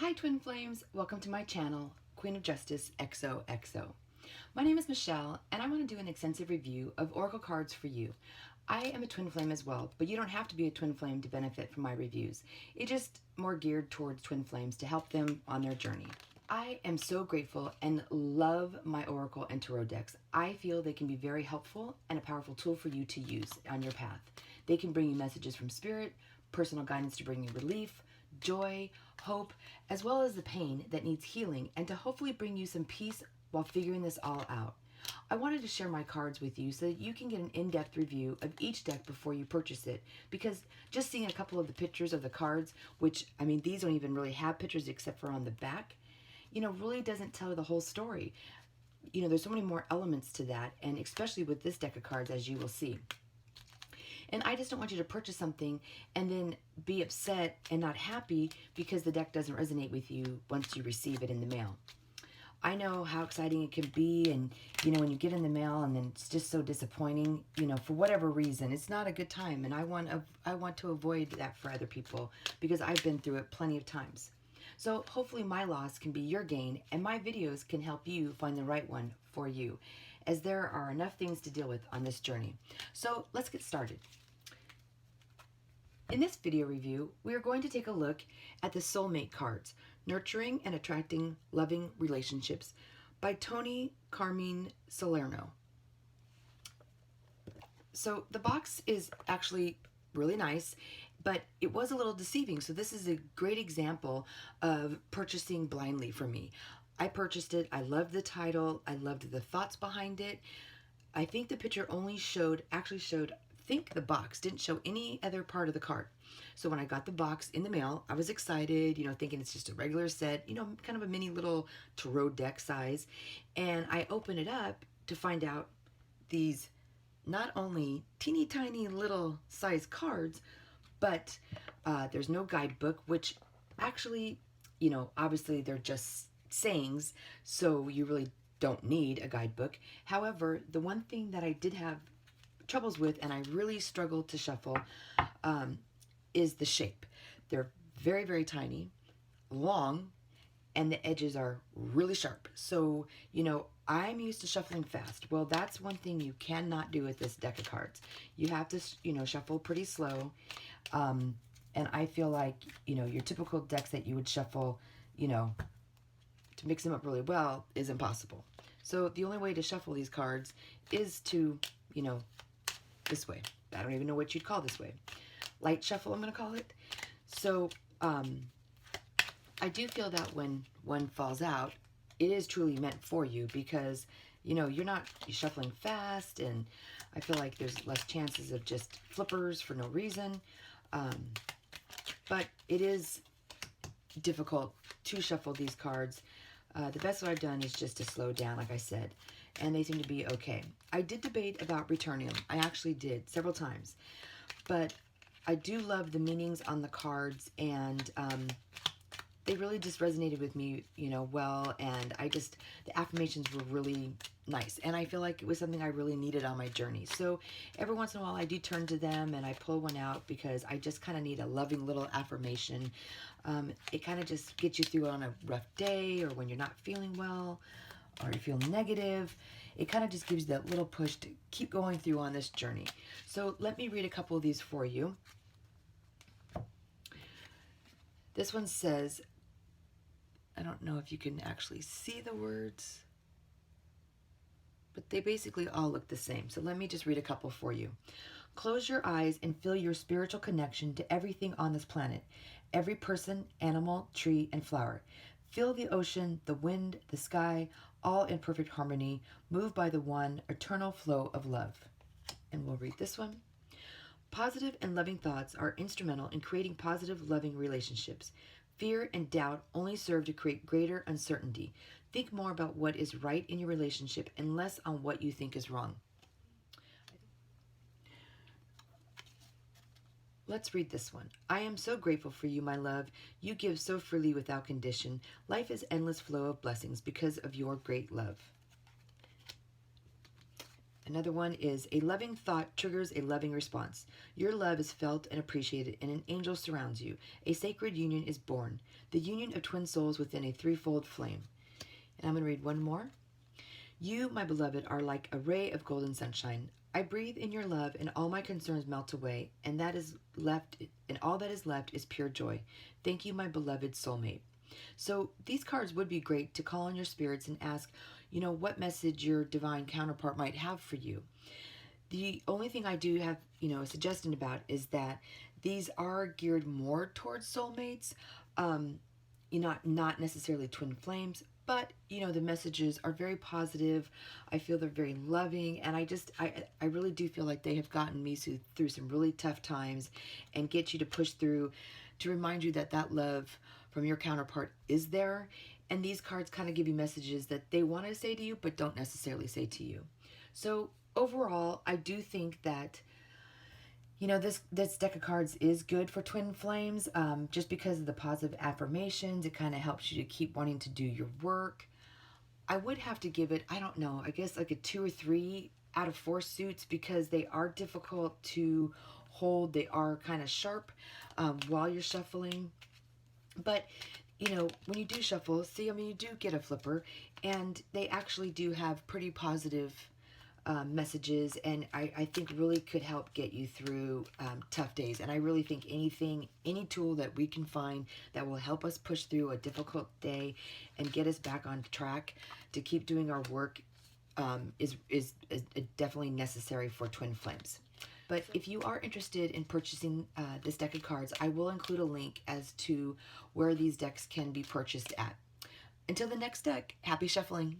Hi Twin Flames, welcome to my channel, Queen of Justice XOXO. My name is Michelle and I want to do an extensive review of Oracle cards for you. I am a Twin Flame as well, but you don't have to be a Twin Flame to benefit from my reviews. It's just more geared towards Twin Flames to help them on their journey. I am so grateful and love my Oracle and Tarot decks. I feel they can be very helpful and a powerful tool for you to use on your path. They can bring you messages from Spirit, personal guidance to bring you relief, joy, hope, as well as the pain that needs healing, and to hopefully bring you some peace while figuring this all out. I wanted to share my cards with you so that you can get an in-depth review of each deck before you purchase it, because just seeing a couple of the pictures of the cards, which, I mean, these don't even really have pictures except for on the back, really doesn't tell the whole story. There's so many more elements to that, and especially with this deck of cards, as you will see. And I just don't want you to purchase something and then be upset and not happy because the deck doesn't resonate with you once you receive it in the mail. I know how exciting it can be, and when you get in the mail and then it's just so disappointing, for whatever reason, it's not a good time, and I want to avoid that for other people because I've been through it plenty of times. So hopefully my loss can be your gain, and my videos can help you find the right one for you, as there are enough things to deal with on this journey. So let's get started. In this video review, we are going to take a look at the Soulmate cards, Nurturing and Attracting Loving Relationships by Tony Carmine Salerno. So the box is actually really nice, but it was a little deceiving. So this is a great example of purchasing blindly for me. I purchased it. I loved the title. I loved the thoughts behind it. I think the picture only actually showed the box didn't show any other part of the card. So when I got the box in the mail, I was excited, thinking it's just a regular set, kind of a mini little tarot deck size. And I open it up to find out these not only teeny tiny little size cards, but there's no guidebook, which actually, obviously they're just sayings, so you really don't need a guidebook. However, the one thing that I did have troubles with, and I really struggled to shuffle, is the shape. They're very, very tiny, long, and the edges are really sharp. So, I'm used to shuffling fast. Well, that's one thing you cannot do with this deck of cards. You have to, shuffle pretty slow. And I feel like, your typical decks that you would shuffle, to mix them up really well is impossible. So the only way to shuffle these cards is to, this way. I don't even know what you'd call this way. Light shuffle, I'm going to call it. So I do feel that when one falls out, it is truly meant for you because, you're shuffling fast, and I feel like there's less chances of just flippers for no reason. But it is difficult to shuffle these cards. The best that I've done is just to slow down, like I said, and they seem to be okay. I did debate about returning them. I actually did several times, but I do love the meanings on the cards, and they really just resonated with me, well, and the affirmations were really nice, and I feel like it was something I really needed on my journey. So every once in a while I do turn to them and I pull one out because I just kind of need a loving little affirmation. It kind of just gets you through on a rough day, or when you're not feeling well, or you feel negative. It kind of just gives you that little push to keep going through on this journey. So let me read a couple of these for you. This one says, I don't know if you can actually see the words, but they basically all look the same. So let me just read a couple for you. Close your eyes and feel your spiritual connection to everything on this planet. Every person, animal, tree, and flower. Feel the ocean, the wind, the sky, all in perfect harmony, moved by the one eternal flow of love. And we'll read this one. Positive and loving thoughts are instrumental in creating positive, loving relationships. Fear and doubt only serve to create greater uncertainty. Think more about what is right in your relationship and less on what you think is wrong. Let's read this one. I am so grateful for you, my love. You give so freely without condition. Life is endless flow of blessings because of your great love. Another one is a loving thought triggers a loving response. Your love is felt and appreciated, and an angel surrounds you. A sacred union is born, the union of twin souls within a threefold flame. And I'm going to read one more. You, my beloved, are like a ray of golden sunshine. I breathe in your love, and all my concerns melt away, and all that is left is pure joy. Thank you, my beloved soulmate. So these cards would be great to call on your spirits and ask, what message your divine counterpart might have for you. The only thing I do have, a suggestion about is that these are geared more towards soulmates, not necessarily twin flames, but the messages are very positive. I feel they're very loving, and I really do feel like they have gotten me through some really tough times and get you to push through, to remind you that love from your counterpart is there. And these cards kind of give you messages that they want to say to you but don't necessarily say to you. So overall, I do think that this deck of cards is good for twin flames, just because of the positive affirmations. It kind of helps you to keep wanting to do your work. I would have to give it, I don't know, I guess like a 2 or 3 out of 4 suits, because they are difficult to hold. They are kind of sharp while you're shuffling. But when you do shuffle, see, you do get a flipper, and they actually do have pretty positive messages, and I think really could help get you through tough days. And I really think any tool that we can find that will help us push through a difficult day and get us back on track to keep doing our work is definitely necessary for twin flames. But if you are interested in purchasing this deck of cards, I will include a link as to where these decks can be purchased at. Until the next deck, happy shuffling.